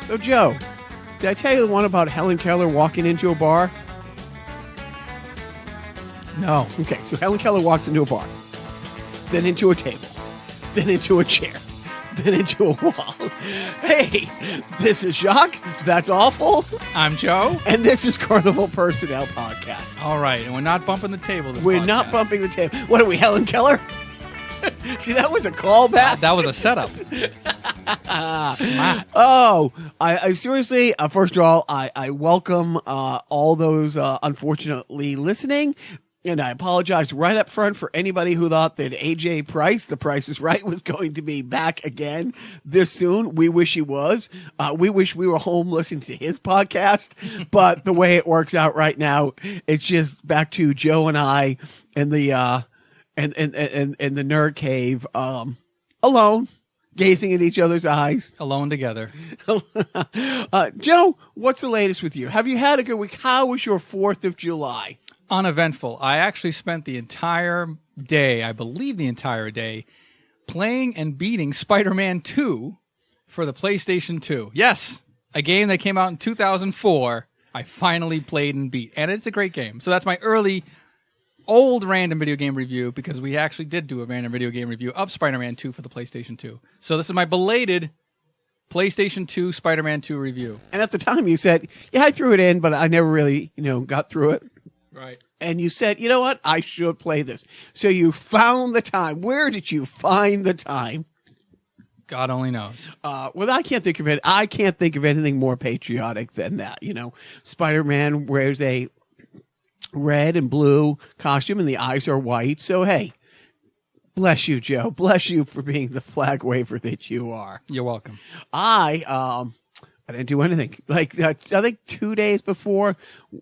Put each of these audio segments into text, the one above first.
So, Joe, did I tell you the one about Helen Keller walking into a bar? No. Okay, so Helen Keller walks into a bar, then into a table, then into a chair, then into a wall. Hey, this is Jacques. That's awful. I'm Joe. And this is Carnival Personnel Podcast. All right, and we're not bumping the table this We're podcast. not bumping the table. What are we, Helen Keller? See, that was a callback. That was a setup. Smart. Oh, I seriously, first of all, I welcome all those unfortunately listening. And I apologize right up front for anybody who thought that AJ Price, The Price is Right, was going to be back again this soon. We wish he was. We wish we were home listening to his podcast. But the way it works out right now, it's just back to Joe and I in the and the nerd cave, alone, gazing at each other's eyes. Alone together. Joe, what's the latest with you? Have you had a good week? How was your 4th of July? Uneventful. I actually spent the entire day, I believe the entire day, playing and beating Spider-Man 2 for the PlayStation 2. Yes, a game that came out in 2004. I finally played and beat, and it's a great game. So that's my old random video game review, because we actually did do a random video game review of Spider-Man 2 for the PlayStation 2. So this is my belated PlayStation 2 Spider-Man 2 review. And at the time you said, yeah, I threw it in, but I never really, got through it. Right. And you said, you know what? I should play this. So you found the time. Where did you find the time? God only knows. Well, I can't think of it. I can't think of anything more patriotic than that. Spider-Man wears a red and blue costume and the eyes are white. So, hey, bless you, Joe. Bless you for being the flag waver that you are. You're welcome. I didn't do anything. I think 2 days before,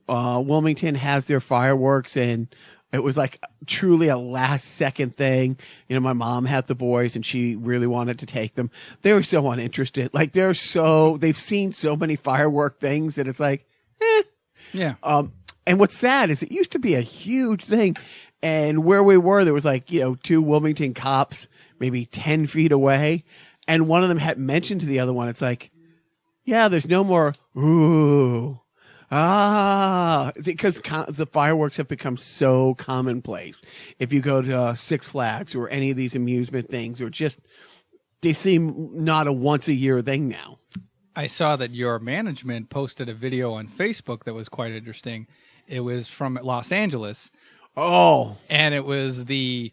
Wilmington has their fireworks, and it was like truly a last second thing. My mom had the boys, and she really wanted to take them. They were so uninterested. They've seen so many firework things that it's like, eh. Yeah. And what's sad is it used to be a huge thing, and where we were, there was 2 Wilmington cops, maybe 10 feet away, and one of them had mentioned to the other one, it's like, yeah, there's no more, ooh, because the fireworks have become so commonplace. If you go to Six Flags or any of these amusement things, or just, they seem not a once a year thing now. I saw that your management posted a video on Facebook that was quite interesting. It was from Los Angeles. Oh. And it was I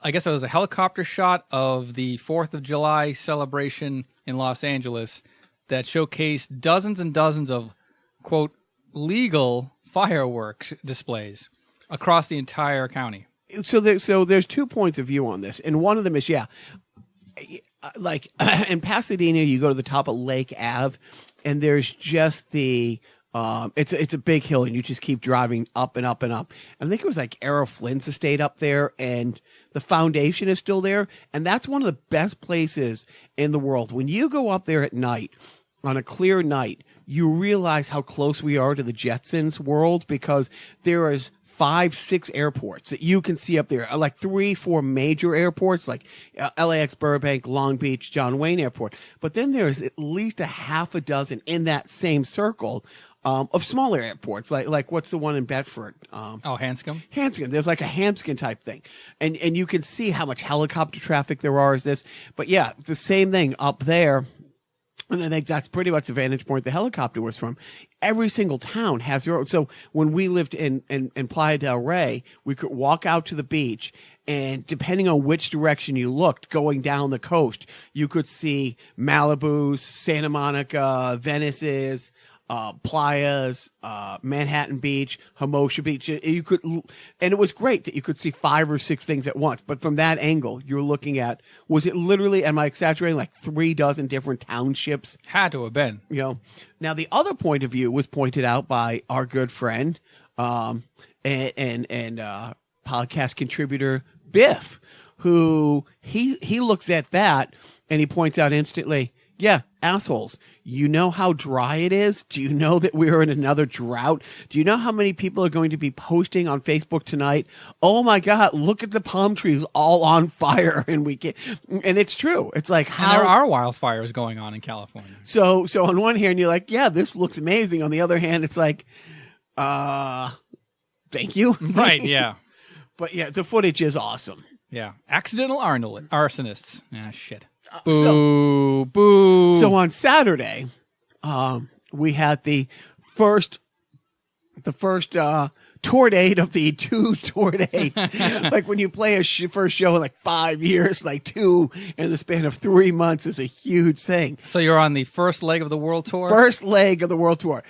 guess it was a helicopter shot of the 4th of July celebration in Los Angeles that showcased dozens and dozens of, quote, legal fireworks displays across the entire county. So there's 2 points of view on this. And one of them is, in Pasadena, you go to the top of Lake Ave, and there's just it's a big hill, and you just keep driving up and up and up. And I think it was Errol Flynn's estate up there, and the foundation is still there. And that's one of the best places in the world. When you go up there at night, on a clear night, you realize how close we are to the Jetsons world, because there is 5-6 airports that you can see up there, 3-4 major airports, LAX, Burbank, Long Beach, John Wayne Airport. But then there's at least a half a dozen in that same circle of smaller airports, like what's the one in Bedford? Hanscom? Hanscom. There's a Hanscom type thing. And you can see how much helicopter traffic there are as this. But yeah, the same thing up there. And I think that's pretty much the vantage point the helicopter was from. Every single town has their own. So when we lived in Playa del Rey, we could walk out to the beach, and depending on which direction you looked, going down the coast, you could see Malibu's, Santa Monica, Venice's, Playas, Manhattan Beach, Hermosa Beach. You could, and it was great that you could see 5 or 6 things at once. But from that angle, you're looking at, was it literally, am I exaggerating, 3 dozen different townships? Had to have been. Now the other point of view was pointed out by our good friend, and podcast contributor Biff, who he looks at that and he points out instantly, Yeah, assholes. You know how dry it is? Do you know that we're in another drought? Do you know how many people are going to be posting on Facebook tonight? Oh my God, look at the palm trees all on fire, and we can't. And it's true. It's like how And there are wildfires going on in California. So on one hand, you're like, yeah, this looks amazing. On the other hand, it's like, thank you. Right, yeah. But yeah, the footage is awesome. Yeah. Accidental arsonists. Ah, shit. Boo. So on Saturday, we had the first tour date of the two tour date. Like when you play a first show in like 5 years, like 2 in the span of 3 months is a huge thing. So you're on the first leg of the world tour? First leg of the world tour.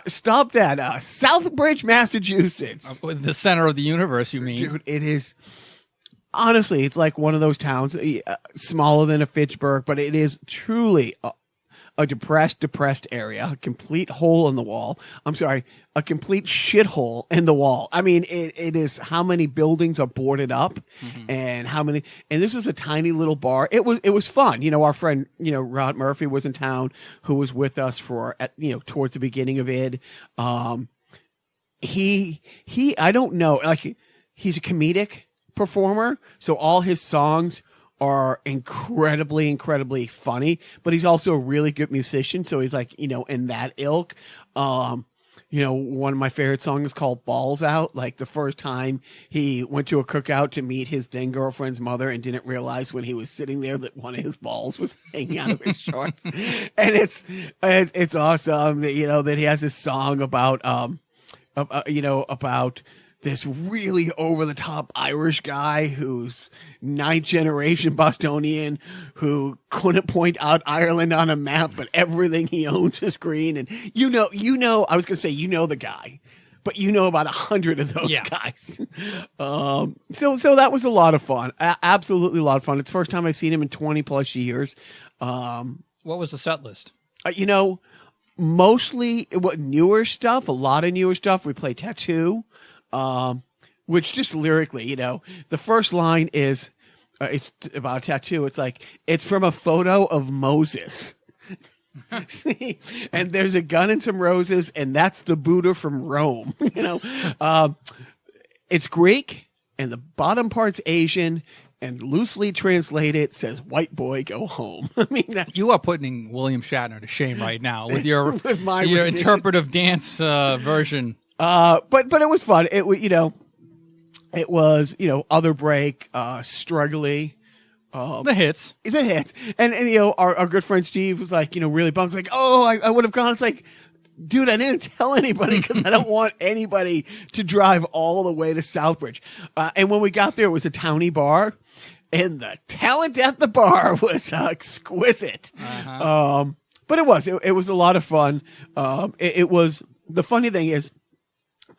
Stopped at Southbridge, Massachusetts. The center of the universe, you mean? Dude, it is. Honestly, it's like one of those towns, smaller than a Fitchburg, but it is truly a depressed area, a complete hole in the wall. I'm sorry, a complete shithole in the wall. I mean, it is how many buildings are boarded up, and how many. And this was a tiny little bar. It was fun. You know, our friend, Rod Murphy was in town, who was with us for towards the beginning of it. I don't know, like he's a comedic performer, so all his songs are incredibly funny, but he's also a really good musician, so he's like in that ilk. One of my favorite songs is called Balls Out. Like the first time he went to a cookout to meet his then girlfriend's mother and didn't realize when he was sitting there that one of his balls was hanging out of his shorts. And it's awesome that that he has this song about about this really over-the-top Irish guy who's 9th generation Bostonian who couldn't point out Ireland on a map, but everything he owns is green. And I was going to say, the guy, but about 100 of those guys. So that was a lot of fun. Absolutely a lot of fun. It's the first time I've seen him in 20 plus years. What was the set list? Mostly newer stuff, a lot of newer stuff. We play Tattoo. Which just lyrically, the first line is, it's about a tattoo. It's like, it's from a photo of Moses. See? And there's a gun and some roses, and that's the Buddha from Rome. It's Greek, and the bottom part's Asian, and loosely translated says, "White boy, go home." I mean, you are putting William Shatner to shame right now with your your interpretive dance version. But it was fun. It was Other Break, Struggly, the hits, and our good friend Steve was like really bummed. Like, oh, I would have gone. It's like, dude, I didn't tell anybody because I don't want anybody to drive all the way to Southbridge. And when we got there, it was a towny bar, and the talent at the bar was exquisite. But it was a lot of fun. It was, the funny thing is,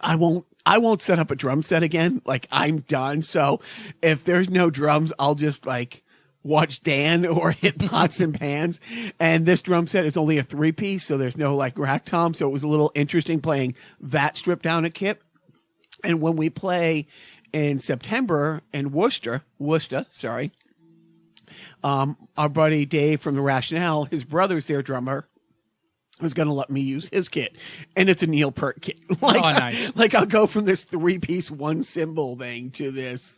I won't set up a drum set again. Like, I'm done. So if there's no drums, I'll just like watch Dan or hit pots and pans. And this drum set is only a 3-piece, so there's no like rack tom. So it was a little interesting playing that stripped down a kit. And when we play in September in Worcester, our buddy Dave from The Rationale, his brother's their drummer, was going to let me use his kit, and it's a Neil Peart kit. Nice. Like I'll go from this 3-piece one cymbal thing to this,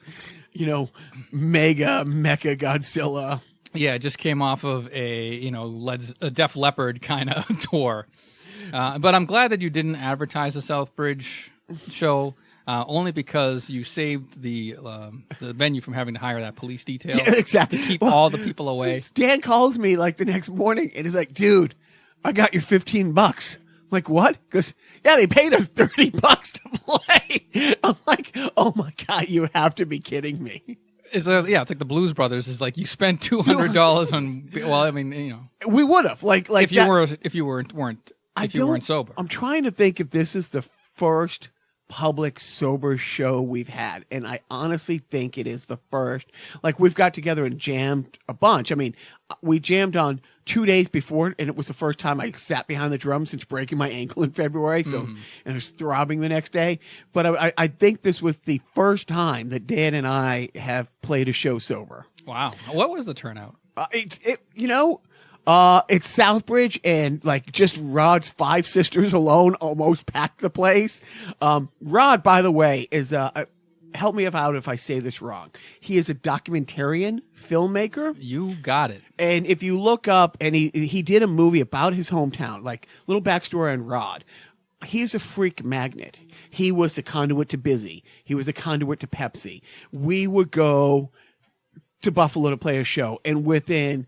mega mecha Godzilla. Yeah, it just came off of a Def Leppard kind of tour. But I'm glad that you didn't advertise the Southbridge show. Only because you saved the venue from having to hire that police detail. Yeah, exactly. To keep all the people away. Dan calls me like the next morning and he's like, dude, I got your $15. I'm like, what? Because, yeah, they paid us $30 to play. I'm like, oh my God, you have to be kidding me. It's like the Blues Brothers. Is like you spent $200 on. Well, I mean, we would have like if you weren't sober. I'm trying to think if this is the first public sober show we've had, and I honestly think it is the first. Like, we've got together and jammed a bunch. I mean, we jammed on 2 days before, and it was the first time I sat behind the drums since breaking my ankle in February. So, and it was throbbing the next day. But I think this was the first time that Dan and I have played a show sober. Wow, what was the turnout? It's Southbridge, and like just Rod's five sisters alone almost packed the place. Rod, by the way, is help me out if I say this wrong. He is a documentarian filmmaker. You got it. And if you look up, and he did a movie about his hometown, like little backstory on Rod. He's a freak magnet. He was the conduit to Busy. He was the conduit to Pepsi. We would go to Buffalo to play a show, and within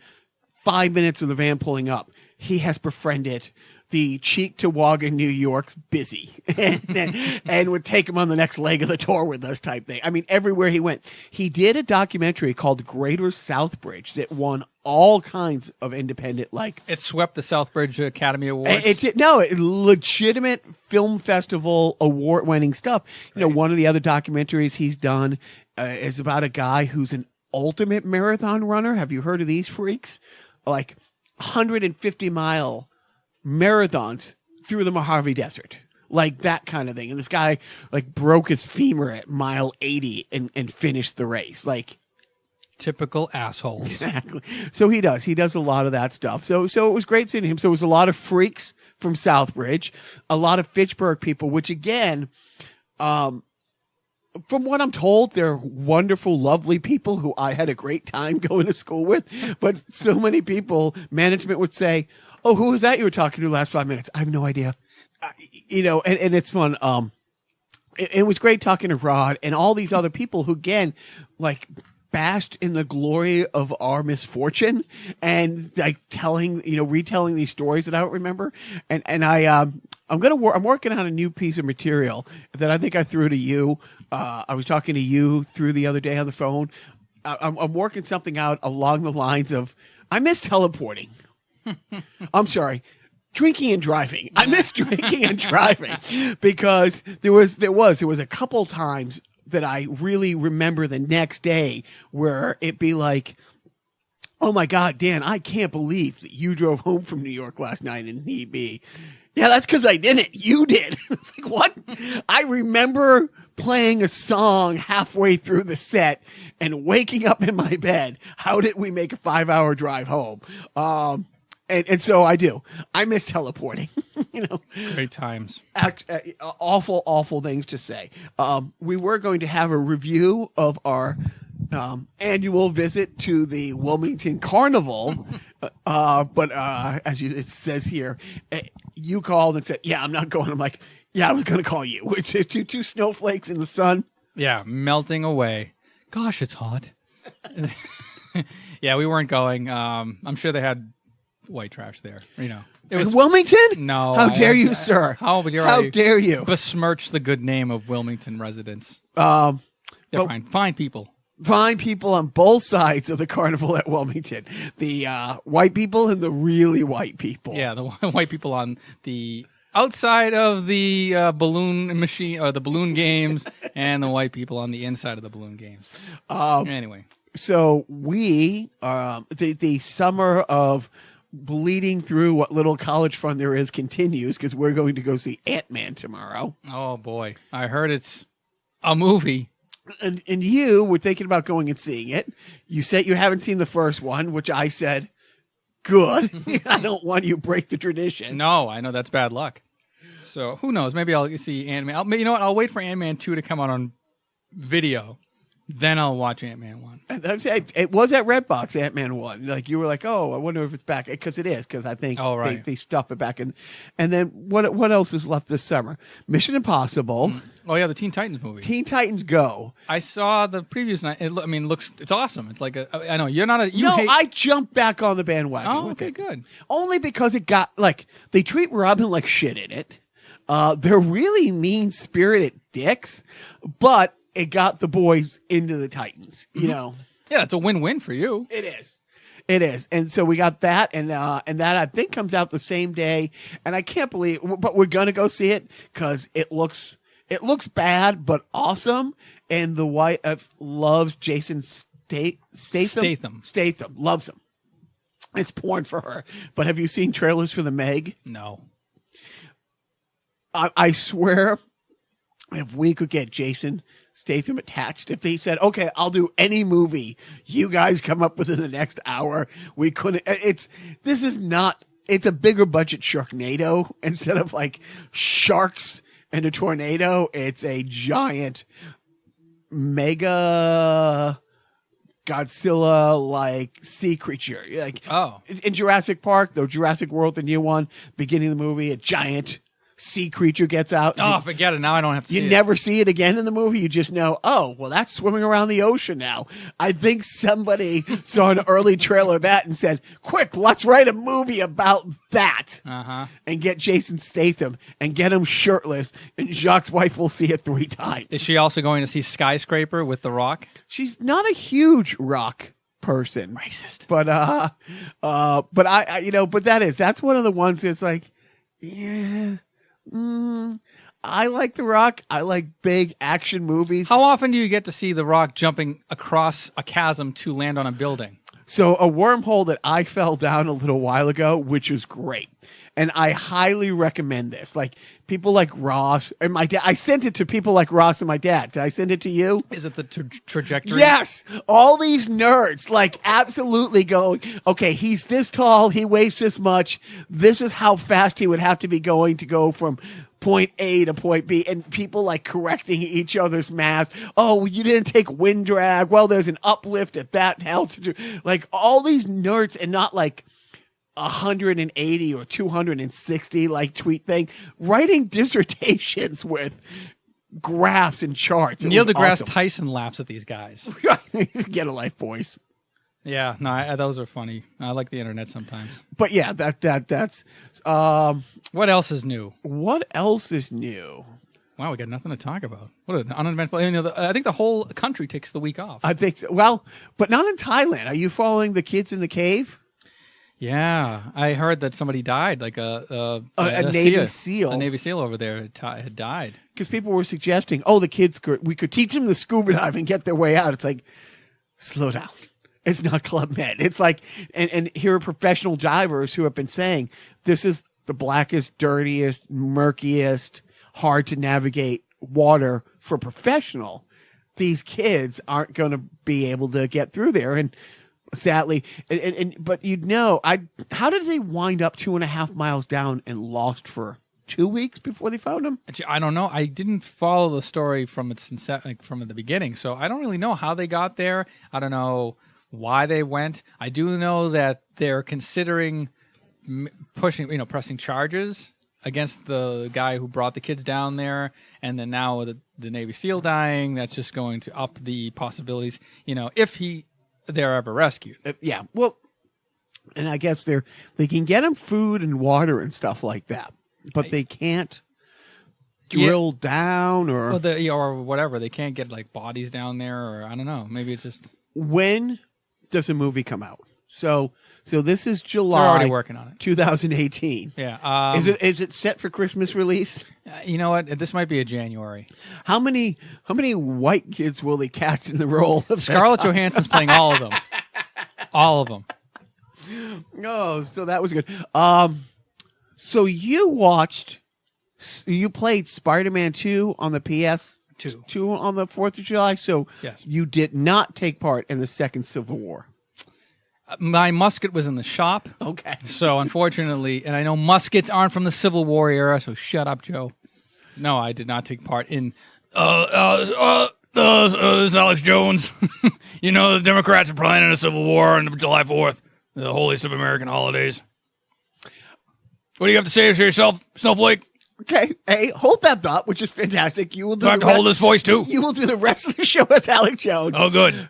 5 minutes of the van pulling up, he has befriended the Cheektowaga, New York's Busy, and would take him on the next leg of the tour with us type thing. I mean, everywhere he went. He did a documentary called Greater Southbridge that won all kinds of independent, like... It swept the Southbridge Academy Awards. Legitimate film festival award-winning stuff. You know, one of the other documentaries he's done is about a guy who's an ultimate marathon runner. Have you heard of these freaks? Like 150-mile marathons through the Mojave Desert, like that kind of thing. And this guy like broke his femur at mile 80 and finished the race. Like typical assholes. Exactly. So he does a lot of that stuff. So it was great seeing him. So it was a lot of freaks from Southbridge, a lot of Fitchburg people, which again, from what I'm told, they're wonderful, lovely people who I had a great time going to school with. But so many people, management would say, "Oh, who was that you were talking to the last 5 minutes?" I have no idea. And it's fun. It was great talking to Rod and all these other people who, again, like basked in the glory of our misfortune and like retelling these stories that I don't remember. And I'm working on a new piece of material that I think I threw to you. I was talking to you through the other day on the phone. I'm working something out along the lines of, I miss teleporting. I'm sorry, drinking and driving. I miss drinking and driving because there was a couple times that I really remember the next day where it'd be like, "Oh my God, Dan, I can't believe that you drove home from New York last night," and he'd be, "Yeah, that's because I didn't. You did." It's like, what? I remember playing a song halfway through the set and waking up in my bed. How did we make a 5-hour drive home? And so I do. I miss teleporting. Great times. Awful things to say. We were going to have a review of our annual visit to the Wilmington Carnival, but as it says here, you called and said, "Yeah, I'm not going." I'm like, "Yeah, I was going to call you." We're two snowflakes in the sun. Yeah, melting away. Gosh, it's hot. Yeah, we weren't going. I'm sure they had white trash there. It was in Wilmington? No. How dare you, sir? How dare you besmirch the good name of Wilmington residents? They're fine people. Fine people on both sides of the carnival at Wilmington. The white people and the really white people. Yeah, the white people on the outside of the balloon machine or the balloon games, and the white people on the inside of the balloon games. Anyway, so we the summer of bleeding through what little college fun there is continues because we're going to go see Ant-Man tomorrow. Oh boy, I heard it's a movie. And you were thinking about going and seeing it. You said you haven't seen the first one, which I said, good. I don't want you to break the tradition. No, I know that's bad luck. So who knows? Maybe I'll see Ant-Man. You know what? I'll wait for Ant-Man 2 to come out on video. Then I'll watch Ant-Man 1. It was at Redbox, Ant-Man 1. Like you were like, "Oh, I wonder if it's back." Because it is, because I think they stuff it back in. And then what else is left this summer? Mission Impossible. Oh yeah, the Teen Titans movie. Teen Titans Go. I saw the previews night. It's awesome. It's like I know you're not a. I jumped back on the bandwagon. Oh, okay, good. Only because it got they treat Robin like shit in it. They're really mean-spirited dicks, but it got the boys into the Titans, Yeah, it's a win-win for you. It is. And so we got that, and that I think comes out the same day. And I can't believe, but we're gonna go see it because it looks bad but awesome. And the wife loves Jason Statham. Statham loves him. It's porn for her. But have you seen trailers for the Meg? No. I swear, if we could get Jason Statham attached. If they said, okay, I'll do any movie you guys come up with in the next hour, we couldn't. It's a bigger budget Sharknado instead of like sharks and a tornado. It's a giant mega Godzilla like sea creature. Like in Jurassic Park, the Jurassic World, the new one, beginning of the movie, a giant sea creature gets out. Oh, forget it. Now I don't have to see it. You never see it again in the movie. You just know, oh, well, that's swimming around the ocean now. I think somebody saw an early trailer of that and said, quick, let's write a movie about that. And get Jason Statham and get him shirtless, and Jacques' wife will see it 3 times. Is she also going to see Skyscraper with The Rock? She's not a huge Rock person. Racist. But that's one of the ones that's like, yeah. I like The Rock. I like big action movies. How often do you get to see The Rock jumping across a chasm to land on a building? So a wormhole that I fell down a little while ago, which is great. And I highly recommend this. Like people like Ross and my dad. I sent it to people like Ross and my dad. Did I send it to you? Is it the trajectory? Yes. All these nerds like absolutely going, okay, he's this tall. He weighs this much. This is how fast he would have to be going to go from point A to point B, and people like correcting each other's math. Oh, you didn't take wind drag. Well, there's an uplift at that altitude. Like all these nerds, and not like 180 or 260 like tweet thing, writing dissertations with graphs and charts. Neil deGrasse Tyson laughs at these guys. Get a life, boys. Yeah, no, those are funny. I like the internet sometimes. But yeah, that's. What else is new? What else is new? Wow, we got nothing to talk about. What an uneventful. I think the whole country takes the week off. I think so. Well, but not in Thailand. Are you following the kids in the cave? Yeah, I heard that somebody died, like a Navy SEAL. A Navy SEAL over there had died. Because people were suggesting, oh, the kids, we could teach them to scuba dive and get their way out. It's like, slow down. It's not Club Med. It's like, and here are professional divers who have been saying, this is the blackest, dirtiest, murkiest, hard to navigate water for professional. These kids aren't going to be able to get through there. And sadly, but how did they wind up 2.5 miles down and lost for 2 weeks before they found him? I don't know. I didn't follow the story from its from the beginning, so I don't really know how they got there. I don't know why they went. I do know that they're considering pressing charges against the guy who brought the kids down there, and then now with the Navy SEAL dying, that's just going to up the possibilities. If they're ever rescued. Yeah. Well, and I guess they can get them food and water and stuff like that, but they can't drill down or whatever. They can't get like bodies down there, or I don't know. Maybe it's just. When does a movie come out? So this is July. They're already working on it. 2018. Yeah. Is it set for Christmas release? You know what? This might be a January. How many white kids will they cast in the role? Scarlett Johansson's playing all of them. All of them. Oh, so that was good. So you played Spider-Man 2 on the PS2 on the 4th of July. So yes. You did not take part in the second Civil War. My musket was in the shop. Okay. So unfortunately, and I know muskets aren't from the Civil War era, so shut up, Joe. No, I did not take part in. This is Alex Jones. The Democrats are planning a Civil War on July 4th, the holiest of American holidays. What do you have to say to yourself, Snowflake? Okay. Hey, hold that thought, which is fantastic. You will do. I have to hold this voice too. You will do the rest of the show as Alex Jones. Oh, good.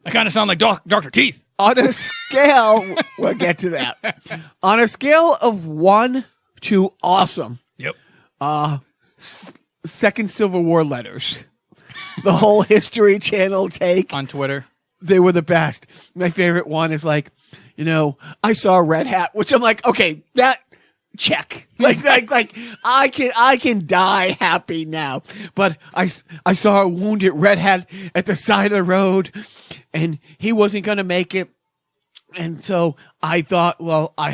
I kind of sound like Dr. Teeth. On a scale, we'll get to that. On a scale of 1 to awesome. Yep. Second Civil War letters. The whole History Channel take. On Twitter. They were the best. My favorite one is like, I saw a red hat, which I'm like, okay, that check. Like I can die happy now. But I saw a wounded red hat at the side of the road, and he wasn't going to make it. And so I thought, well, I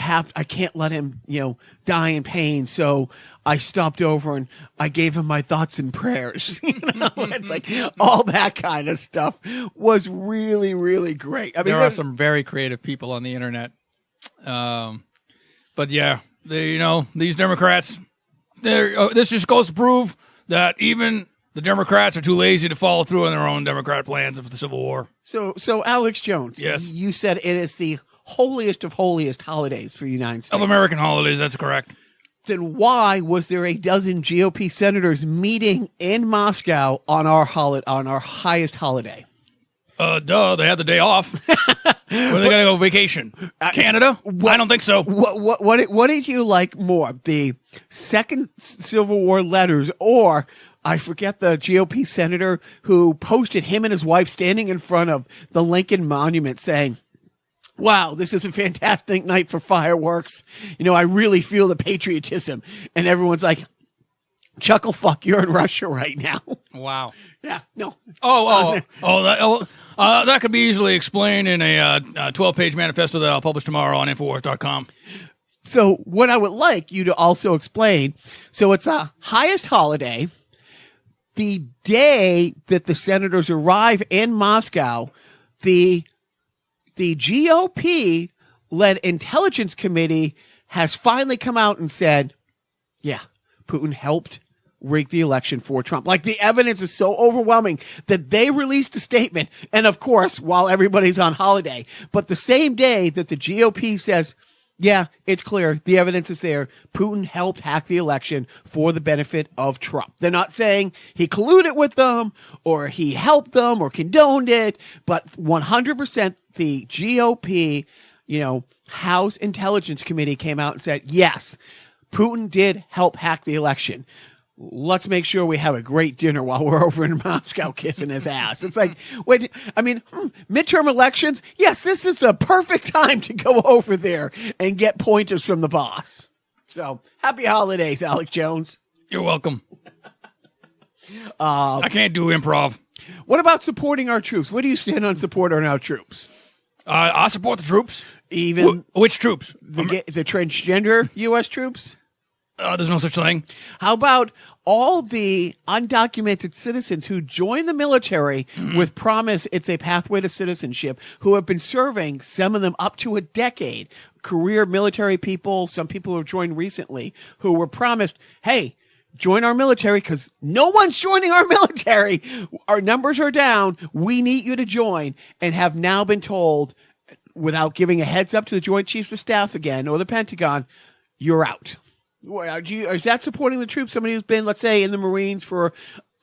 can't let him, die in pain. So I stopped over and I gave him my thoughts and prayers. It's like all that kind of stuff was really, really great. I mean, there are some very creative people on the internet. But yeah, these Democrats, this just goes to prove that even the Democrats are too lazy to follow through on their own Democrat plans of the Civil War. So Alex Jones, yes, you said it is the holiest of holiest holidays for the United States. Of American holidays, that's correct. Then why was there a dozen GOP senators meeting in Moscow on our highest holiday? Duh, they had the day off. Where are they going to go vacation? Canada? I don't think so. What did you like more? The second Civil War letters, or I forget the GOP senator who posted him and his wife standing in front of the Lincoln Monument saying, "Wow, this is a fantastic night for fireworks. I really feel the patriotism." And everyone's like, "Chuckle fuck, you're in Russia right now." Wow. Yeah, no. That could be easily explained in a 12-page manifesto that I'll publish tomorrow on Infowars.com. So what I would like you to also explain, so it's a highest holiday. The day that the senators arrive in Moscow, the GOP-led intelligence committee has finally come out and said, yeah, Putin helped rig the election for Trump. Like, the evidence is so overwhelming that they released a statement. And of course, while everybody's on holiday, but the same day that the GOP says, yeah, it's clear, the evidence is there, Putin helped hack the election for the benefit of Trump. They're not saying he colluded with them or he helped them or condoned it, but 100% the GOP, House Intelligence Committee came out and said, yes, Putin did help hack the election. Let's make sure we have a great dinner while we're over in Moscow kissing his ass. It's like, midterm elections. Yes, this is the perfect time to go over there and get pointers from the boss. So happy holidays, Alex Jones. You're welcome. I can't do improv. What about supporting our troops? Where do you stand on supporting our troops? I support the troops. Even which troops? The transgender U.S. troops? There's no such thing. How about all the undocumented citizens who join the military with promise it's a pathway to citizenship, who have been serving, some of them up to a decade, career military people, some people who have joined recently, who were promised, hey, join our military because no one's joining our military. Our numbers are down. We need you to join, and have now been told, without giving a heads up to the Joint Chiefs of Staff again or the Pentagon, you're out. Is that supporting the troops? Somebody who's been, let's say, in the Marines for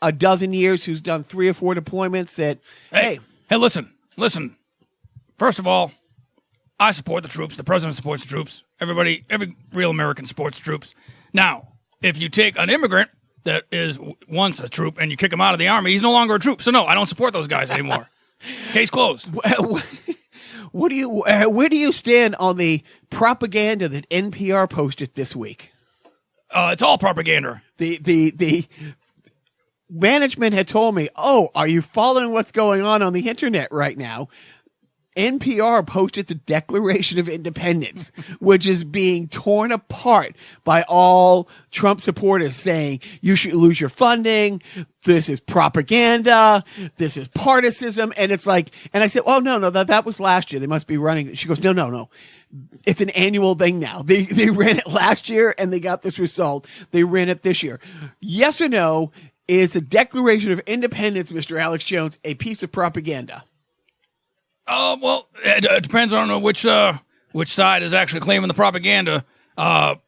a dozen years, who's done 3 or 4 deployments that, hey, listen. First of all, I support the troops. The president supports the troops. Every real American supports the troops. Now, if you take an immigrant that is once a troop and you kick him out of the army, he's no longer a troop. So no, I don't support those guys anymore. Case closed. Where do you stand on the propaganda that NPR posted this week? It's all propaganda. The management had told me, are you following what's going on the internet right now? NPR posted the Declaration of Independence, which is being torn apart by all Trump supporters, saying you should lose your funding. This is propaganda. This is partisanship. And it's like, and I said, oh, no, that was last year. They must be running. She goes, no. It's an annual thing now. They ran it last year and they got this result. They ran it this year. Yes or no, is the Declaration of Independence, Mr. Alex Jones, a piece of propaganda? Well, it depends on which side is actually claiming the propaganda. If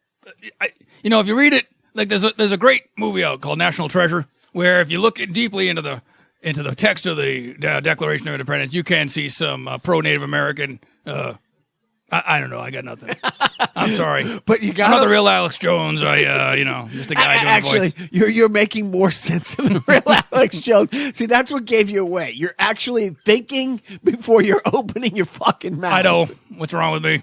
you read it, like there's a great movie out called National Treasure, where if you look deeply into the text of the Declaration of Independence, you can see some pro-Native American. I don't know. I got nothing. I'm sorry, but I'm not the real Alex Jones. Just a guy doing actually, voice. You're making more sense than the real Alex Jones. See, that's what gave you away. You're actually thinking before you're opening your fucking mouth. I know. What's wrong with me?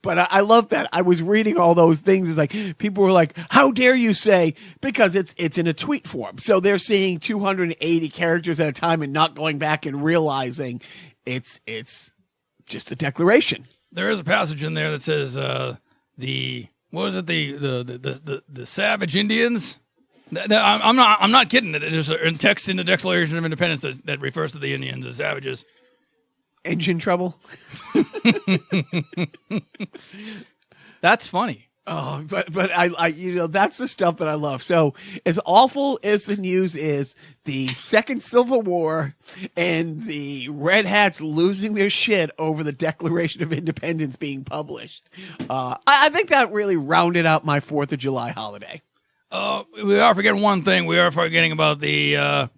But I love that. I was reading all those things. It's like people were like, "How dare you say?" Because it's in a tweet form, so they're seeing 280 characters at a time and not going back and realizing it's just a declaration. There is a passage in there that says the savage Indians. I'm not kidding. There's a text in the Declaration of Independence that refers to the Indians as savages. Engine trouble. That's funny. Oh, but I that's the stuff that I love. So as awful as the news is, the second Civil War and the Red Hats losing their shit over the Declaration of Independence being published, I think that really rounded out my 4th of July holiday. We are forgetting one thing. We are forgetting about the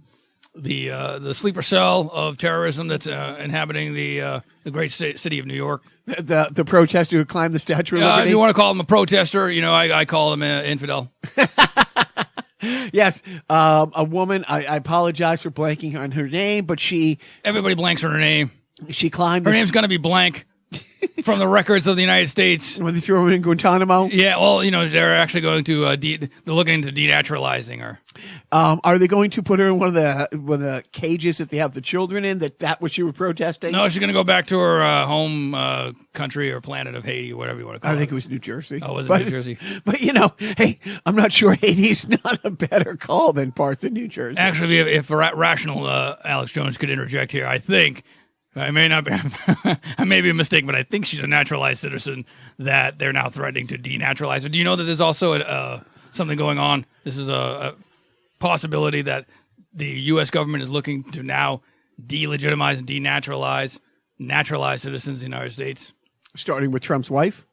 sleeper cell of terrorism that's inhabiting the great city of New York. The protester who climbed the Statue of Liberty. If you want to call him a protester, I call him an infidel. Yes, a woman. I apologize for blanking on her name, but everybody blanks on her name. She climbed. Her name's going to be blank from the records of the United States. When they threw her in Guantanamo. Yeah, well, they're actually going to they're looking into denaturalizing her. Are they going to put her in one of the cages that they have the children in? That what she was protesting? No, she's going to go back to her home country or planet of Haiti, or whatever you want to call it. I think it was New Jersey. Oh, was it New Jersey? But hey, I'm not sure Haiti's not a better call than parts of New Jersey. Actually, if rational Alex Jones could interject here, I think. I may not be, I may be a mistake, but I think she's a naturalized citizen that they're now threatening to denaturalize her. Do you know that there's also something going on? This is a possibility that the U.S. government is looking to now delegitimize and denaturalize naturalized citizens in the United States. Starting with Trump's wife?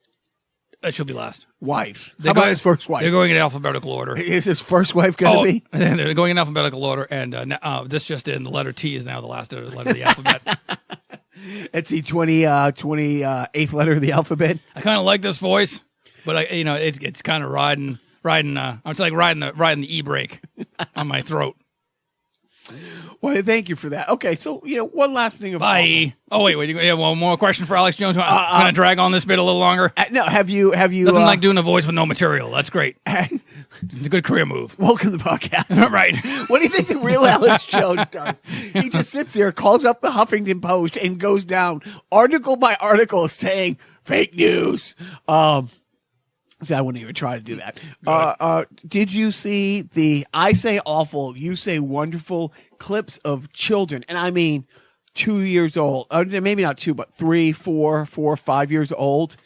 She'll be last. Wives. How about his first wife? They're going in alphabetical order. Is his first wife going to be? They're going in alphabetical order, and this just in, the letter T is now the last letter of the alphabet. It's the 28th letter of the alphabet. I kind of like this voice, but it's kind of riding. It's like riding the e-brake on my throat. Well, thank you for that. Okay, so one last thing. Bye. Oh wait, you have one more question for Alex Jones? I'm gonna drag on this bit a little longer. No, have you? Nothing like doing a voice with no material. That's great. It's a good career move. Welcome to the podcast. Right. What do you think the real Alex Jones does? He just sits there, calls up the Huffington Post, and goes down article by article saying fake news. So I wouldn't even try to do that. Did you see the I say awful, you say wonderful clips of children? And I mean 2 years old, maybe not 2, but 3, 4, 5 years old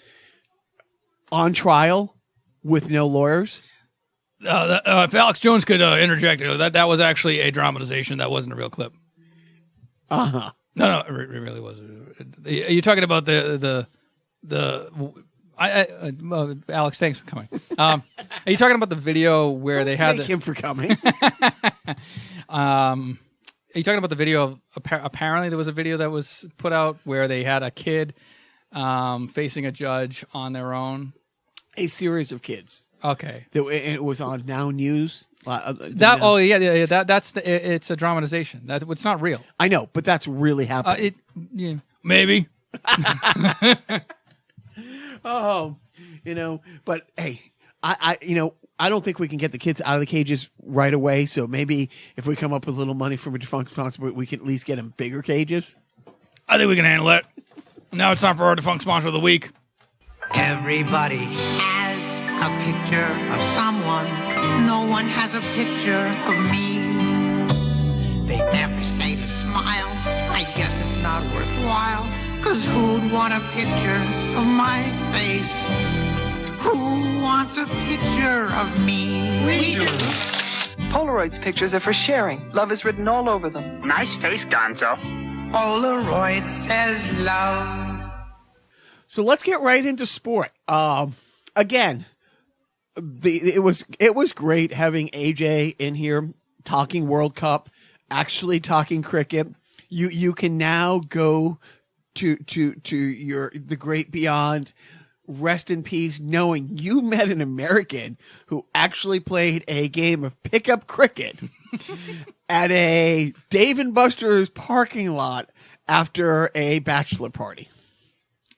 on trial with no lawyers? If Alex Jones could interject, that was actually a dramatization. That wasn't a real clip. Uh-huh. No, it really wasn't. You're talking about the Alex, thanks for coming. Are you talking about the video where they had Thank him for coming. Are you talking about the video of apparently there was a video that was put out where they had a kid facing a judge on their own? A series of kids. Okay. It was on Now News. It's a dramatization. It's not real. I know, but that's really happening. Maybe. Oh, but hey, I don't think we can get the kids out of the cages right away. So maybe if we come up with a little money from a defunct sponsor, we can at least get them bigger cages. I think we can handle that. Now it's time for our defunct sponsor of the week. Everybody has a picture of someone. No one has a picture of me. They never say to smile. I guess it's not worthwhile. 'Cause who'd want a picture of my face? Who wants a picture of me? We do. Polaroid's pictures are for sharing. Love is written all over them. Nice face, Gonzo. Polaroid says love. So let's get right into sport. Again, it was great having AJ in here talking World Cup, actually talking cricket. You can now go to the great beyond, rest in peace, knowing you met an American who actually played a game of pickup cricket at a Dave & Buster's parking lot after a bachelor party.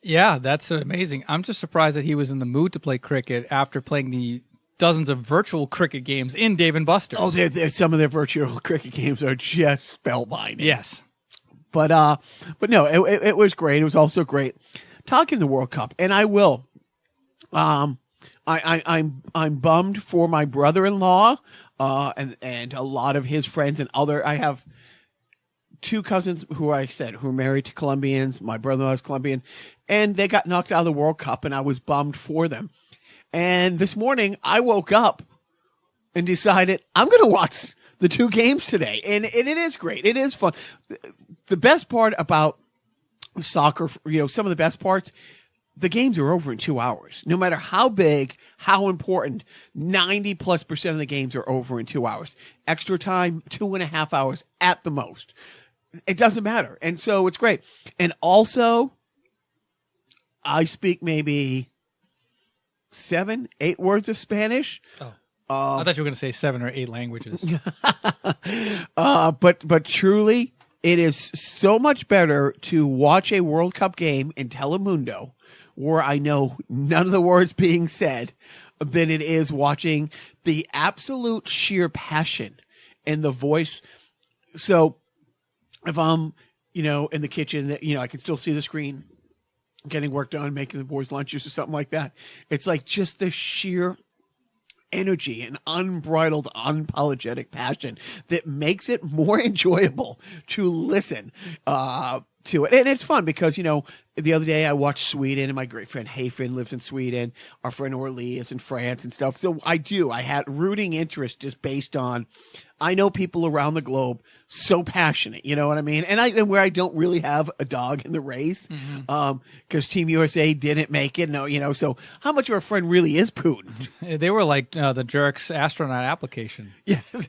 Yeah, that's amazing. I'm just surprised that he was in the mood to play cricket after playing the dozens of virtual cricket games in Dave & Buster's. Oh, some of their virtual cricket games are just spellbinding. Yes. But no, it was great. It was also great talking the World Cup, and I will. I'm bummed for my brother-in-law, and a lot of his friends and other. I have two cousins who are married to Colombians. My brother-in-law is Colombian, and they got knocked out of the World Cup, and I was bummed for them. And this morning, I woke up and decided I'm going to watch the two games today, and it is great. It is fun. The best part about soccer, some of the best parts, the games are over in 2 hours. No matter how big, how important, 90+% of the games are over in 2 hours. Extra time, 2.5 hours at the most. It doesn't matter. And so it's great. And also, I speak maybe 7, 8 words of Spanish. Oh. I thought you were going to say 7 or 8 languages. But truly, it is so much better to watch a World Cup game in Telemundo, where I know none of the words being said, than it is watching the absolute sheer passion and the voice. So if I'm, in the kitchen, I can still see the screen, getting work done, making the boys lunches or something like that. It's like just the sheer energy and unbridled, unapologetic passion that makes it more enjoyable to listen to it. And it's fun because, the other day I watched Sweden, and my great friend Hayfin lives in Sweden. Our friend Orly is in France and stuff. So I had rooting interest just based on, I know people around the globe so passionate, you know what I mean? And where I don't really have a dog in the race, because Team USA didn't make it. No, so how much of a friend really is Putin? They were like the jerk's astronaut application. Yes.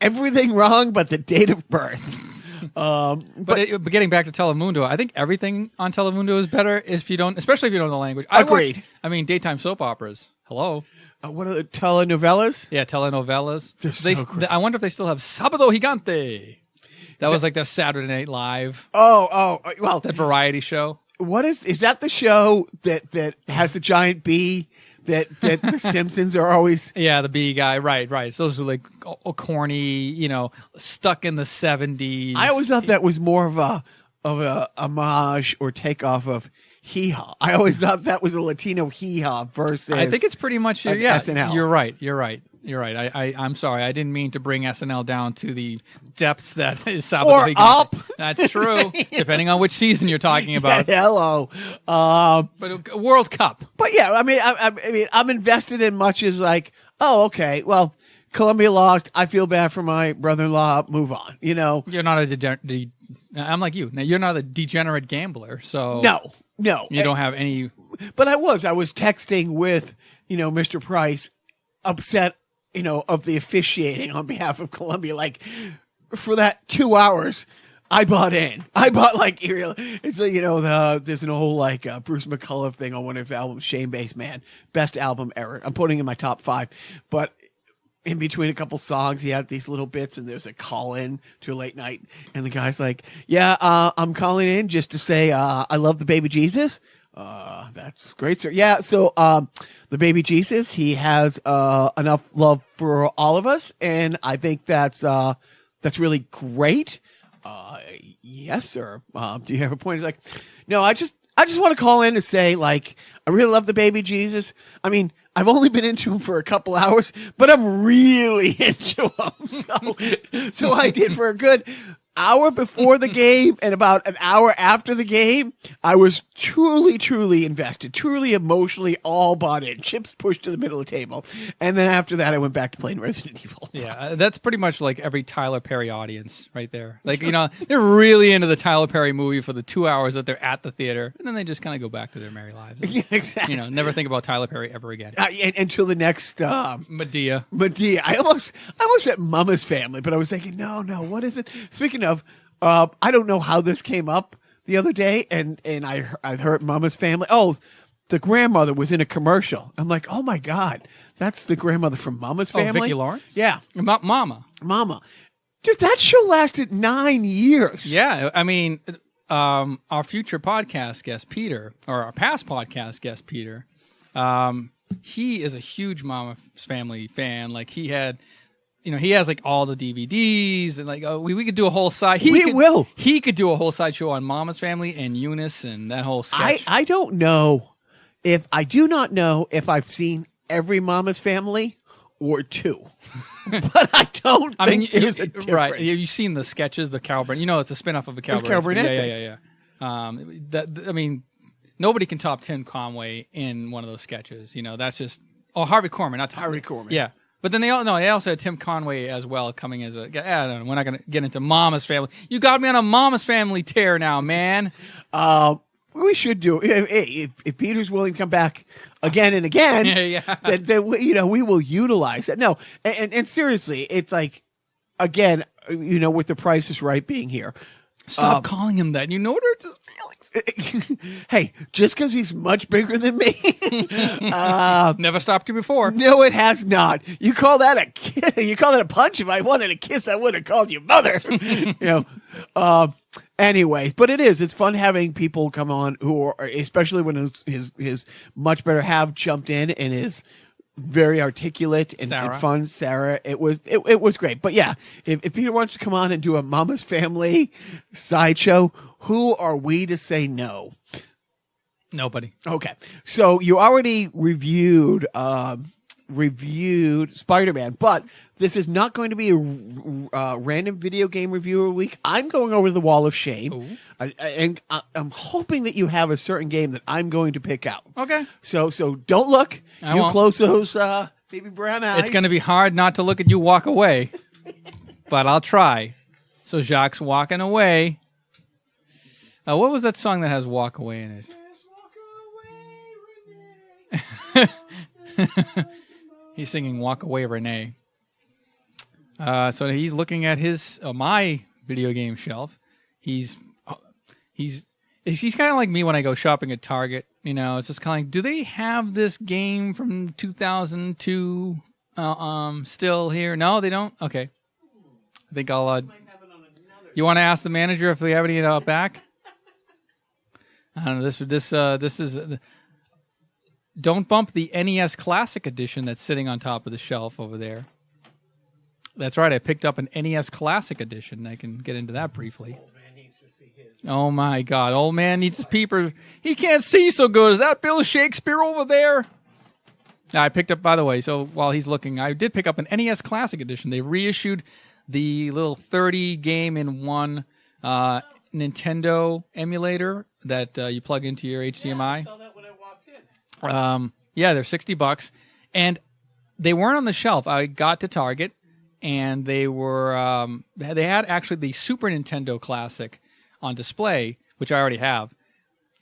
Everything wrong but the date of birth. But getting back to Telemundo, I think everything on Telemundo is better especially if you don't know the language. Agreed. Daytime soap operas. Hello. What are the telenovelas? Yeah, telenovelas. They're so great. I wonder if they still have Sábado Gigante. That was like the Saturday Night Live. Well, that variety show. What is that the show that has the giant bee that the Simpsons are always? Yeah, the bee guy. Right. So those are like corny, stuck in the 70s. I always thought that was more of a homage or takeoff of Hee Haw. I always thought that was a Latino Hee Haw versus. I think it's pretty much SNL. You're right. I'm sorry. I didn't mean to bring SNL down to the depths that is Sábado or Gigante. up. That's true. Depending on which season you're talking about. Yeah, hello. But World Cup. But yeah, I mean, I'm invested in much as like, oh, okay, well, Colombia lost. I feel bad for my brother-in-law. Move on. You're not I'm like you. Now you're not a degenerate gambler, so no. You don't have any. But I was texting with, Mr. Price, upset, of the officiating on behalf of Colombia. Like, for that 2 hours, I bought in. I bought it's like, there's an old Bruce McCullough thing on one of his albums, Shame-Based Man, best album ever. I'm putting in my top 5, but in between a couple songs, he had these little bits, and there's a call in to a late night, and the guy's like, "Yeah, I'm calling in just to say I love the baby Jesus." That's great, sir. Yeah, so the baby Jesus, he has enough love for all of us, and I think that's really great. Yes, sir. Do you have a point? He's like, no, I just want to call in to say, I really love the baby Jesus. I mean, I've only been into him for a couple hours, but I'm really into him. So I did for a good hour before the game and about an hour after the game. I was truly, truly invested, truly emotionally all bought in. Chips pushed to the middle of the table. And then after that, I went back to playing Resident Evil. Yeah, that's pretty much like every Tyler Perry audience right there. They're really into the Tyler Perry movie for the 2 hours that they're at the theater, and then they just kind of go back to their merry lives. Yeah, exactly. Never think about Tyler Perry ever again. Until the next Medea. I almost said Mama's Family, but I was thinking, no, what is it? Speaking of, I don't know how this came up the other day, and I heard Mama's Family. Oh, the grandmother was in a commercial. I'm like, oh my God, that's the grandmother from Mama's Family. Oh, Vicki Lawrence? Yeah. Mama. Dude, that show lasted 9 years. Yeah, I mean, our future podcast guest, Peter, or our past podcast guest, Peter, he is a huge Mama's Family fan. Like, he had he has like all the DVDs and like we could do a whole side. will. He could do a whole sideshow on Mama's Family and Eunice and that whole sketch. I don't know I do not know if I've seen every Mama's Family or two, but I don't think there's a difference. Right? You've seen the sketches, the Carol Burnett. It's a spinoff of a Carol Burnett. Yeah. Nobody can top Tim Conway in one of those sketches. That's just Harvey Korman, not Harvey Korman. Yeah. But then they also had Tim Conway as well coming as I don't know, we're not going to get into Mama's Family. You got me on a Mama's Family tear now, man. We should do if Peter's willing to come back again and again. Then we will utilize that. No, and seriously, it's like again, with the Price is Right being here. Stop calling him that. You know what hurts his feelings. Hey, just because he's much bigger than me. Never stopped you before. No, it has not. You call that a kiss? You call that a punch? If I wanted a kiss, I would have called you mother. Anyways, but it's fun having people come on who are, especially when his much better half jumped in and is very articulate and fun. Sarah, it was great. But yeah, if Peter wants to come on and do a Mama's Family sideshow, who are we to say no? Nobody. Okay, so you already reviewed Spider-Man, but this is not going to be a random video game reviewer week. I'm going over the Wall of Shame, and I'm hoping that you have a certain game that I'm going to pick out. Okay. So don't look. I won't. Close those baby brown eyes. It's going to be hard not to look at you walk away, but I'll try. So Jacques walking away. What was that song that has "Walk Away" in it? He's singing "Walk Away, Renee." So he's looking at my video game shelf. He's kind of like me when I go shopping at Target. It's just kind of like, do they have this game from 2002 still here? No, they don't. Okay, I think I'll. You want to ask the manager if we have any back? I don't know. This is. Don't bump the NES Classic Edition that's sitting on top of the shelf over there. That's right. I picked up an NES Classic Edition. I can get into that briefly. Old man needs to see his. Oh, my God. Old man needs his peeper. He can't see so good. Is that Bill Shakespeare over there? I picked up, by the way, so while he's looking, I did pick up an NES Classic Edition. They reissued the little 30 game in one Nintendo emulator that you plug into your HDMI. I saw that when I walked in. They're $60, and they weren't on the shelf. I got to Target, and they were they had actually the Super Nintendo Classic on display, which I already have.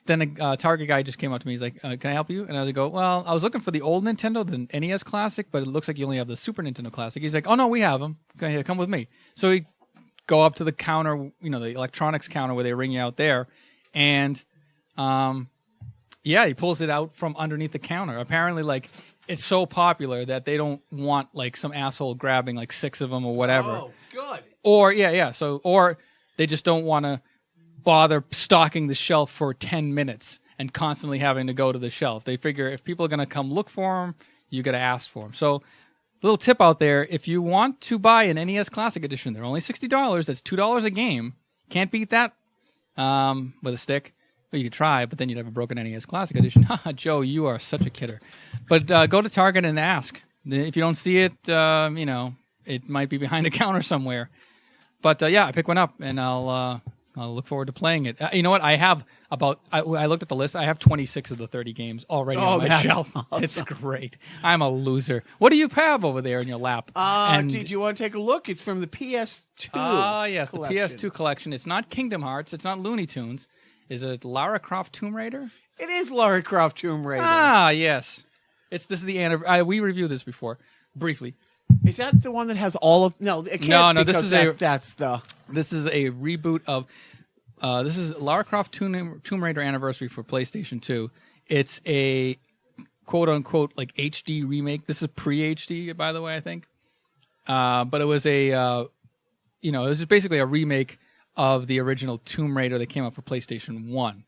Then a Target guy just came up to me. He's like, "Can I help you?" And I was like, "Well, I was looking for the old Nintendo, the NES Classic, but it looks like you only have the Super Nintendo Classic." He's like, "Oh no, we have them. Go ahead, come with me." So we go up to the counter, the electronics counter where they ring you out there, and he pulls it out from underneath the counter. Apparently, it's so popular that they don't want some asshole grabbing 6 of them or whatever. Oh, good. Or or they just don't want to bother stocking the shelf for 10 minutes and constantly having to go to the shelf. They figure if people are going to come look for them, you got to ask for them. So, little tip out there: if you want to buy an NES Classic Edition, they're only $60. That's $2 a game. Can't beat that with a stick. Well, you could try, but then you'd have a broken NES Classic Edition. Haha, Joe, you are such a kidder. But go to Target and ask. If you don't see it, it might be behind the counter somewhere. But I pick one up, and I'll look forward to playing it. You know what? I have I looked at the list. I have 26 of the 30 games already on my shelf. Awesome. It's great. I'm a loser. What do you have over there in your lap? Do you want to take a look? It's from the PS2. Yes, collection. The PS2 collection. It's not Kingdom Hearts. It's not Looney Tunes. Is it Lara Croft Tomb Raider? It is Lara Croft Tomb Raider. Ah, yes. This is the anniversary. We reviewed this before, briefly. Is that the one that has all of? No, it can't. No. This is This is a reboot of. This is Lara Croft Tomb Raider anniversary for PlayStation 2. It's a quote unquote HD remake. This is pre-HD, by the way, I think. But it was it was basically a remake of the original Tomb Raider that came out for PlayStation 1.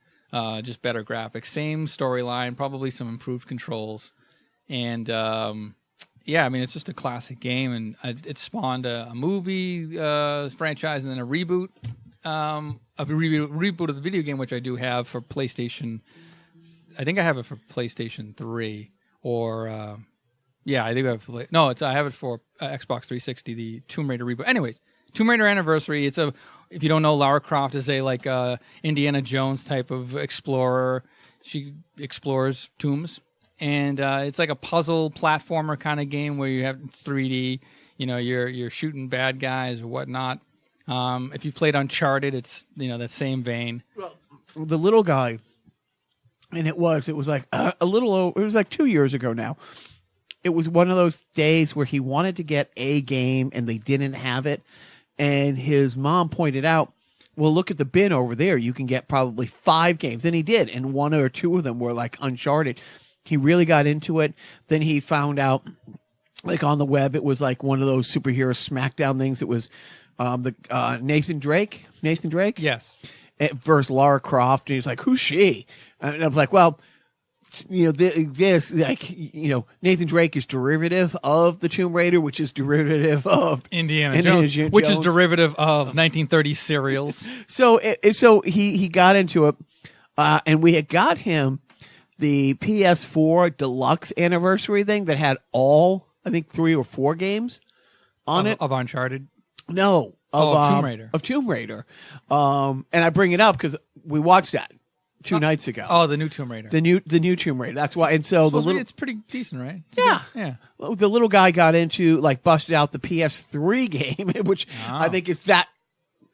Just better graphics, same storyline, probably some improved controls. And yeah, I mean, it's just a classic game, and it spawned a movie franchise and then a reboot reboot of the video game, which I do have for PlayStation. I think I have it for PlayStation 3 or yeah, I think I have. No, I have it for Xbox 360, the Tomb Raider reboot. Anyways, Tomb Raider Anniversary. It's if you don't know, Lara Croft is a Indiana Jones type of explorer. She explores tombs, and it's like a puzzle platformer kind of game where it's 3D. You know, you're shooting bad guys or whatnot. If you've played Uncharted, it's that same vein. Well, the little guy, and it was like it was like 2 years ago now. It was one of those days where he wanted to get a game and they didn't have it. And his mom pointed out, well, look at the bin over there. You can get probably 5 games. And he did. And 1 or 2 of them were like Uncharted. He really got into it. Then he found out, like on the web, it was like one of those superhero SmackDown things. It was Nathan Drake. Yes. Versus Lara Croft. And he's like, who's she? And I was like, well, Nathan Drake is derivative of the Tomb Raider, which is derivative of Indiana Jones, which is derivative of 1930s serials. So he got into it, and we had got him the PS4 Deluxe Anniversary thing that had all, I think, 3 or 4 games on it. Of Uncharted? No. Of Tomb Raider. Of Tomb Raider. And I bring it up because we watched that 2 nights ago. Oh, the new Tomb Raider. The new Tomb Raider. That's why. And so it's pretty decent, right? Yeah. Well, the little guy got into, busted out the PS3 game, which I think is that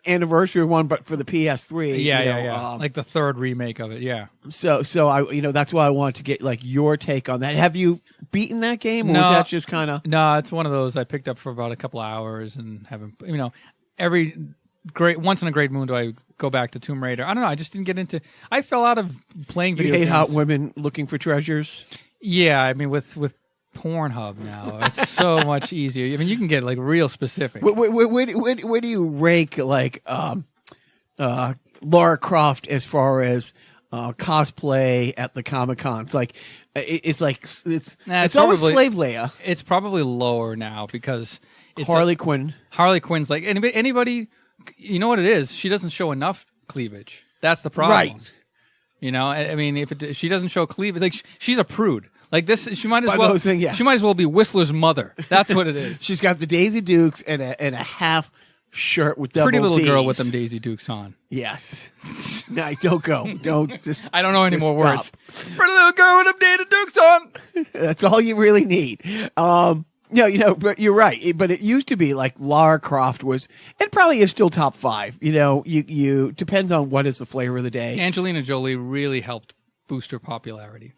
anniversary one, but for the PS3. Yeah. Like the 3rd remake of it. Yeah. So I, that's why I wanted to get your take on that. Have you beaten that game, or was that just kind of? No, it's one of those I picked up for about a couple of hours and haven't. Once in a great moon do I go back to Tomb Raider. I don't know. I just didn't get into. I fell out of playing video games. You hate hot women looking for treasures? Yeah, I mean with Pornhub now, it's so much easier. I mean, you can get real specific. Where do you rank Lara Croft as far as cosplay at the Comic-Cons? It's always Slave Leia. It's probably lower now because it's Harley Quinn. Harley Quinn's like anybody. You know what it is? She doesn't show enough cleavage. That's the problem. Right. I mean, if she doesn't show cleavage, she's a prude. Like this, she might as By well. those things, yeah. She might as well be Whistler's mother. That's what it is. She's got the Daisy Dukes and a half shirt with double Pretty little Ds. girl with them Daisy Dukes on. Yes. No, don't go. Don't just. I don't know any more stop. words. Pretty little girl with them Daisy Dukes on. That's all you really need. No, but you're right. But it used to be like Lara Croft was, and probably is still top 5. You depends on what is the flavor of the day. Angelina Jolie really helped boost her popularity.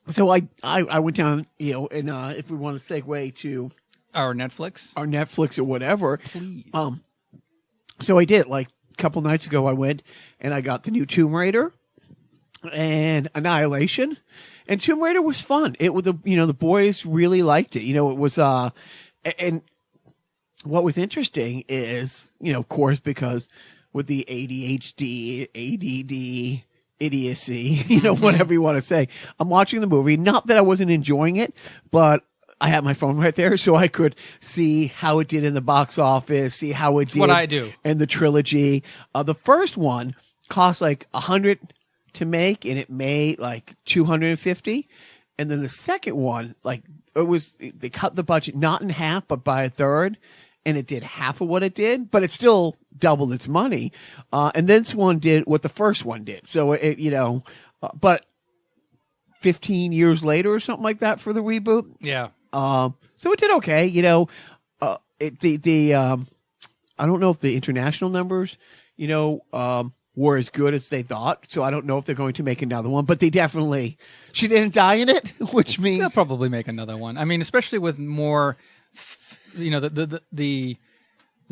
So I went down, and if we want to segue to our Netflix or whatever, please. So I did. A couple nights ago, I went and I got the new Tomb Raider and Annihilation. And Tomb Raider was fun. It was the boys really liked it. It was and what was interesting is, of course, because with the ADHD, ADD, idiocy, whatever you want to say, I'm watching the movie. Not that I wasn't enjoying it, but I had my phone right there so I could see how it did in the box office, see how it did. What I do. And the trilogy. The first one cost $100 to make, and it made $250. And then the second one, they cut the budget not in half, but by a third, and it did half of what it did, but it still doubled its money. And this one did what the first one did. So it, but 15 years later or something like that for the reboot. Yeah. So it did okay. I don't know if the international numbers, were as good as they thought. So I don't know if they're going to make another one, but she didn't die in it, which means they'll probably make another one. I mean, especially with more, the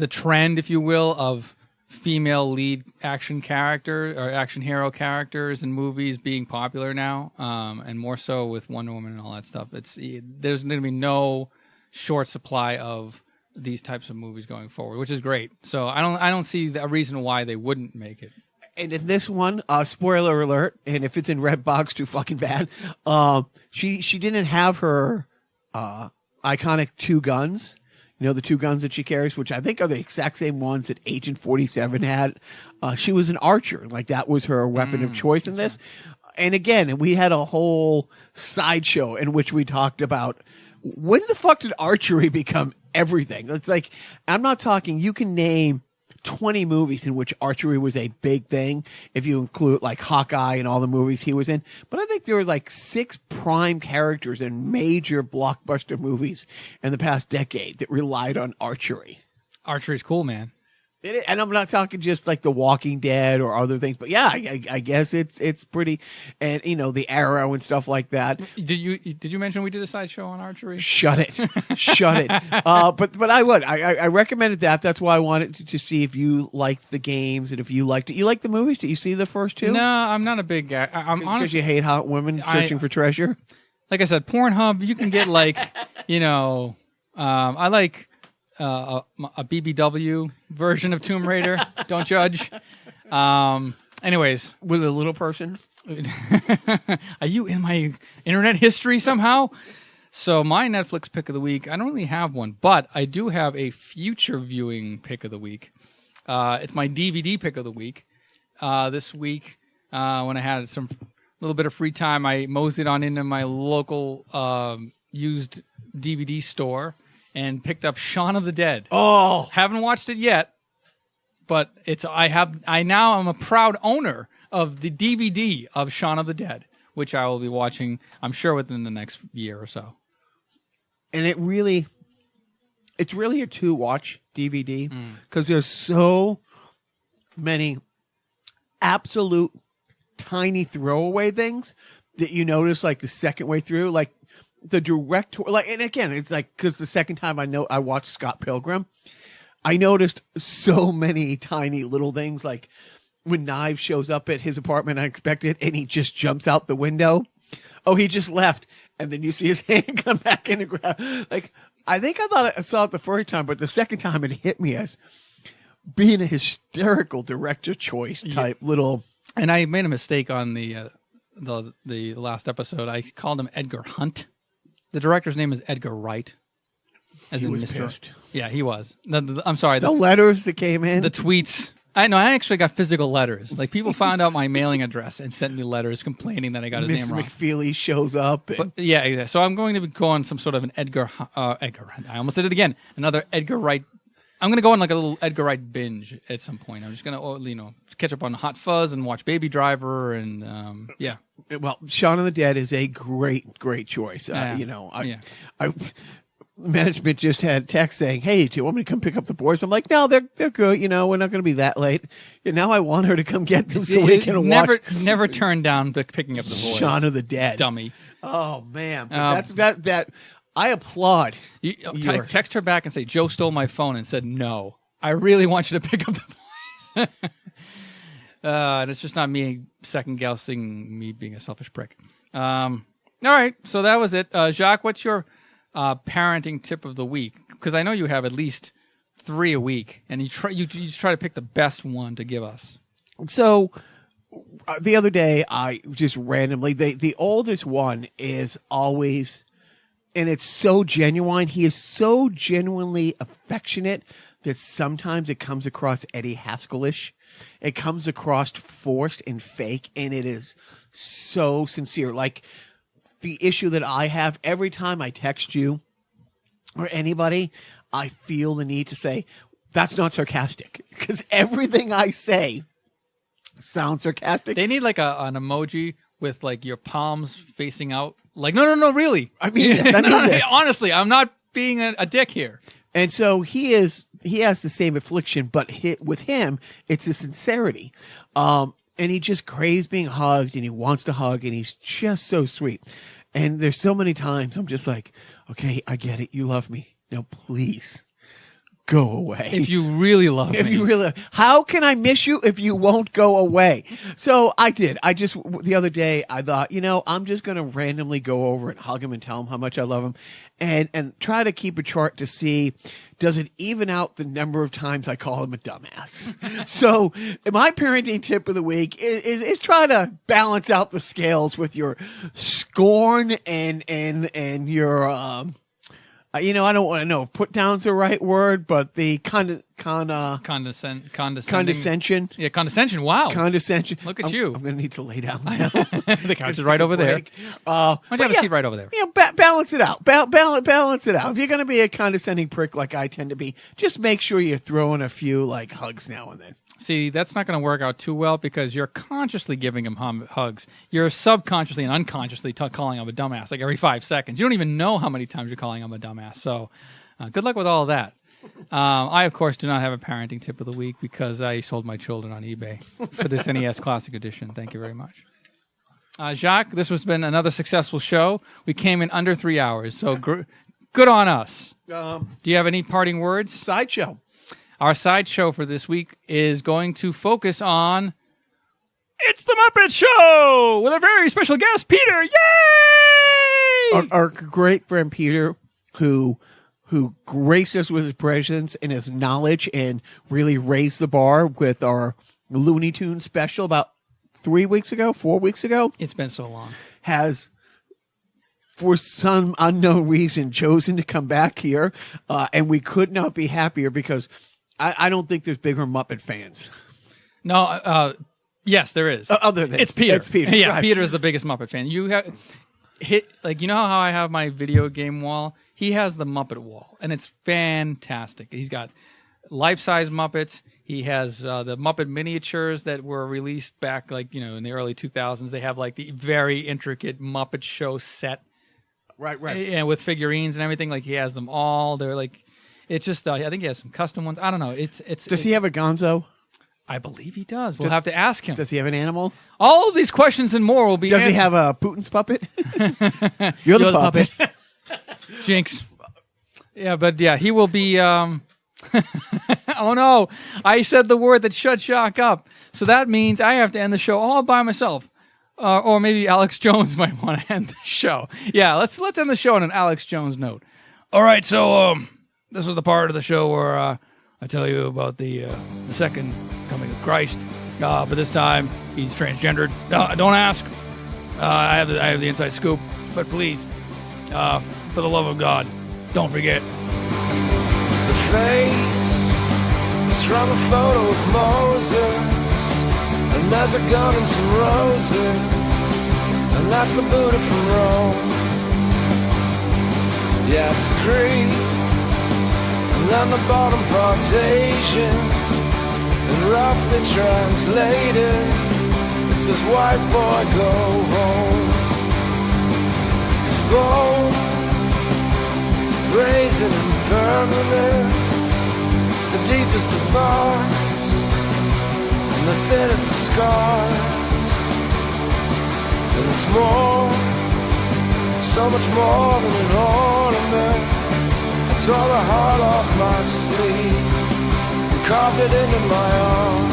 trend, if you will, of female lead action character or action hero characters in movies being popular now, and more so with Wonder Woman and all that stuff. There's going to be no short supply of these types of movies going forward, which is great. So I don't see a reason why they wouldn't make it. And in this one, spoiler alert, and if it's in Redbox, too fucking bad. She didn't have her iconic two guns. You know, the two guns that she carries, which I think are the exact same ones that Agent 47 had. She was an archer. Like, that was her weapon of choice in this. And again, we had a whole sideshow in which we talked about when the fuck did archery become everything? It's like, I'm not talking, you can name 20 movies in which archery was a big thing, if you include like Hawkeye and all the movies he was in. But I think there were like 6 prime characters in major blockbuster movies in the past decade that relied on archery. Archery's cool, man. And I'm not talking just like The Walking Dead or other things, but yeah, I guess it's pretty, and you know, the arrow and stuff like that. Did you mention we did a sideshow on archery? Shut it, shut it. But I recommended that. That's why I wanted to see if you liked the games and if you liked it. You like the movies? Did you see the first 2? No, I'm not a big guy. I'm honest. Because you hate hot women searching for treasure. Like I said, Pornhub. You can get like, you know, I like. A BBW version of Tomb Raider. Don't judge. Anyways, with a little person. Are you in my internet history somehow? So my Netflix pick of the week, I don't really have one, but I do have a future viewing pick of the week. It's my DVD pick of the week. This week, when I had some little bit of free time, I moseyed on into my local used DVD store and picked up Shaun of the Dead. Oh, haven't watched it yet, but I now am a proud owner of the DVD of Shaun of the Dead, which I will be watching, I'm sure, within the next year or so. And it's really a 2-watch DVD because there's so many absolute tiny throwaway things that you notice like the second way through, like the director, like, and again, it's like, because the second time I watched Scott Pilgrim, I noticed so many tiny little things, like when Knives shows up at his apartment unexpected and he just jumps out the window. Oh, he just left. And then you see his hand come back in and grab. Like, I think I thought I saw it the first time, but the second time it hit me as being a hysterical director choice type little. And I made a mistake on the last episode. I called him Edgar Hunt. The director's name is Edgar Wright. As he in was Mr. pissed. Yeah, he was. I'm sorry. The letters that came in. The tweets. I actually got physical letters. Like, people found out my mailing address and sent me letters complaining that I got his name wrong. Mr. McFeely shows up. And... But, yeah. So I'm going to go on some sort of an Edgar Wright. I almost did it again. Another Edgar Wright. I'm going to go on like a little Edgar Wright binge at some point. I'm just going to, catch up on Hot Fuzz and watch Baby Driver and, yeah. Well, Shaun of the Dead is a great, great choice. Management just had text saying, "Hey, do you want me to come pick up the boys?" I'm like, "No, they're good. We're not going to be that late." And now I want her to come get them so we can watch. Never turn down picking up the boys. Shaun of the Dead, dummy. Oh man, but that. I applaud. Text her back and say, "Joe stole my phone and said no. I really want you to pick up the boys." And it's just not me second guessing me being a selfish prick. All right, so that was it. Jacques, what's your parenting tip of the week? Because I know you have at least 3 a week, and you try to pick the best one to give us. So the other day, I just randomly the oldest one is always, and it's so genuine. He is so genuinely affectionate that sometimes it comes across Eddie Haskell-ish. It comes across forced and fake, and it is so sincere. Like, the issue that I have every time I text you or anybody, I feel the need to say, that's not sarcastic, because everything I say sounds sarcastic. They need like an emoji with like your palms facing out. Like, no, really. I mean this. Honestly, I'm not being a dick here. And so he has the same affliction, but with him, it's the sincerity. And he just craves being hugged, and he wants to hug, and he's just so sweet. And there's so many times I'm just like, okay, I get it. You love me. Now, please go away. If you really love me. How can I miss you if you won't go away? So I did. The other day, I thought, I'm just going to randomly go over and hug him and tell him how much I love him, and try to keep a chart to see, does it even out the number of times I call him a dumbass? So my parenting tip of the week is try to balance out the scales with your scorn and your I don't want to know. Put down's the right word, but the Condescension. condescension. Yeah, condescension. Wow. Condescension. Look at you. I'm going to need to lay down. The couch is right over there. Why don't you have a seat right over there? Balance it out. Balance it out. If you're going to be a condescending prick like I tend to be, just make sure you're throwing a few like hugs now and then. See, that's not going to work out too well because you're consciously giving him hugs. You're subconsciously and unconsciously calling him a dumbass like every 5 seconds. You don't even know how many times you're calling him a dumbass. So good luck with all of that. I, of course, do not have a parenting tip of the week because I sold my children on eBay for this NES Classic Edition. Thank you very much. Jacques, this has been another successful show. We came in under 3 hours, so good on us. Do you have any parting words? Sideshow. Our sideshow for this week is going to focus on It's the Muppet Show with a very special guest, Peter. Yay! Our great friend Peter, who graced us with his presence and his knowledge and really raised the bar with our Looney Tunes special about 4 weeks ago. It's been so long. Has, for some unknown reason, chosen to come back here. And we could not be happier because I don't think there's bigger Muppet fans. No, yes, there is. Other than it's Peter. Yeah, right. Peter is the biggest Muppet fan. You have you know how I have my video game wall? He has the Muppet wall, and it's fantastic. He's got life-size Muppets. He has the Muppet miniatures that were released back, in the early 2000s. They have the very intricate Muppet Show set, Right. and with figurines and everything. He has them all. They're it's just. I think he has some custom ones. I don't know. It's. Does he have a Gonzo? I believe he does. We'll have to ask him. Does he have an animal? All of these questions and more will be. Does he have a Putin's puppet? You're the puppet. Jinx. Yeah, but he will be. Oh no! I said the word that shut Jacques up. So that means I have to end the show all by myself. Or maybe Alex Jones might want to end the show. Yeah, let's end the show on an Alex Jones note. All right, so this was the part of the show where I tell you about the second coming of Christ. But this time he's transgendered. Don't ask. I have the inside scoop. But please, for the love of God, don't forget. The face is from a photo of Moses, and there's a gun and some roses, and that's the Buddha from Rome. Yeah, it's Greek, and then the bottom part's Asian, and roughly translated, it says white boy go home. It's bold, brazen and permanent. It's the deepest of thoughts and the thinnest of scars. And it's more, so much more than an ornament. I tore the heart off my sleeve and carved it into my arm.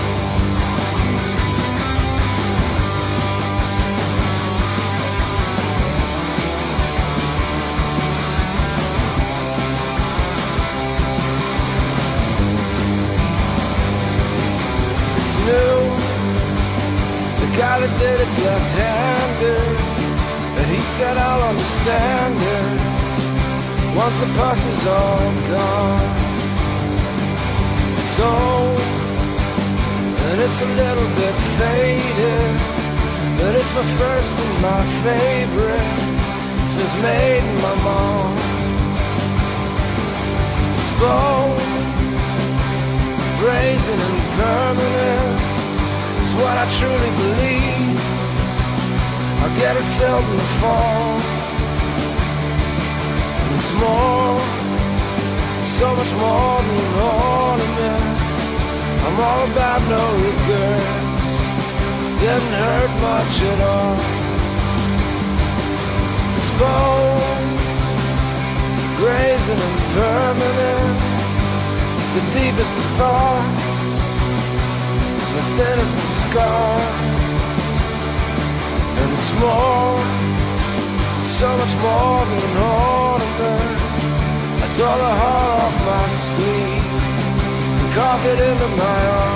New. The guy that did it's left-handed, and he said I'll understand it once the pus is all gone. It's old and it's a little bit faded, but it's my first and my favorite. It says made in my mom. It's bold, brazen and permanent. It's what I truly believe. I'll get it filled in the fall. And it's more, so much more than an ornament. I'm all about no regrets. Didn't hurt much at all. It's bold, brazen and permanent. It's the deepest of thoughts, the thinnest of scars. And it's more, so much more than an ornament. I tore the heart off my sleeve and carved it into my arm.